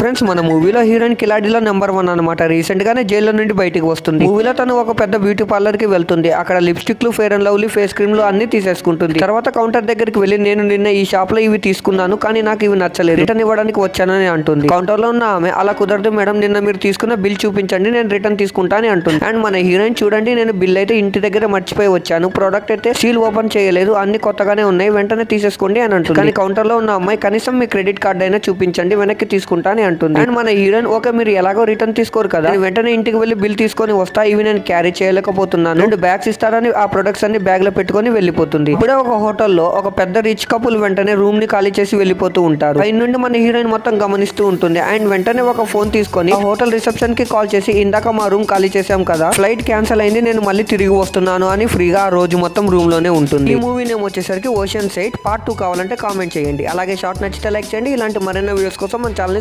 Friends, మన మూవీలో heroine కిలాడిలో number 1 అనమాట. రీసెంట్ గానే జైల్లో నుండి బయటికి వస్తుంది. మూవీలో తను ఒక పెద్ద బ్యూటీ పార్లర్ కి వెళ్తుంది. అక్కడ లిప్స్టిక్లు, ఫెయిర్ అండ్ లవ్లీ, ఫేస్ క్రీమ్లు అన్ని తీసేసుకుంటుంది. తర్వాత కౌంటర్ దగ్గరికి వెళ్లి నేను నిన్న ఈ షాప్ లో ఇవి తీసుకున్నాను, కానీ నాకు ఇవి నచ్చలేదు, రిటర్న్ ఇవ్వడానికి వచ్చానని అంటుంది. కౌంటర్ లో ఉన్న ఆమె అలా కుదరదు మేడం, నిన్న మీరు తీసుకున్న బిల్ చూపించండి, నేను రిటర్న్ తీసుకుంటా అని అంటుంది. అండ్ మన హీరోయిన్ చూడండి, నేను బిల్ అయితే ఇంటి దగ్గర మర్చిపోయి వచ్చాను, ప్రోడక్ట్ అయితే సీల్ ఓపెన్ చేయలేదు, అన్ని కొత్తగానే ఉన్నాయి, వెంటనే తీసేసుకోండి అని అంటుంది. కానీ కౌంటర్ లో ఉన్న అమ్మాయి కనీసం మీ క్రెడిట్ కార్డ్ అయినా చూపించండి, వెనక్కి తీసుకుంటా అని అంటుంది. అండ్ మన హీరోయిన్ ఓకే మీరు ఎలాగో రిటర్న్ తీసుకోరు కదా, వెంటనే ఇంటికి వెళ్లి బిల్ తీసుకొని వస్తా, ఇవి నేను క్యారీ చేయలేకపోతున్నాను, 2 బ్యాగ్స్ ఇస్తారని ఆ ప్రొడక్ట్స్ అన్ని బ్యాగ్ లో పెట్టుకొని వెళ్ళిపోతుంది. ఇప్పుడే ఒక హోటల్లో ఒక పెద్ద రిచ్ కపుల్ వెంటనే రూమ్ ని ఖాళీ చేసి వెళ్ళిపోతూ ఉంటారు. పై నుండి మన హీరోయిన్ మొత్తం గమనిస్తూ ఉంటుంది. అండ్ వెంటనే ఒక ఫోన్ తీసుకొని ఆ హోటల్ రిసెప్షన్ కి కాల్ చేసి ఇందాక మా రూమ్ ఖాళీ చేసాం కదా, ఫ్లైట్ క్యాన్సిల్ అయింది, నేను మళ్ళీ తిరిగి వస్తున్నాను అని ఫ్రీగా ఆ రోజు మొత్తం రూమ్ లోనే ఉంటుంది. ఈ మూవీ నేమ్ వచ్చేసరికి ఓషన్స్ 8 పార్ట్ 2 కావాలంటే కామెంట్ చేయండి. అలాగే షార్ట్ నచ్చితే లైక్ చేయండి. ఇలాంటి మరిన్ని వీడియోస్ కోసం మన ఛానల్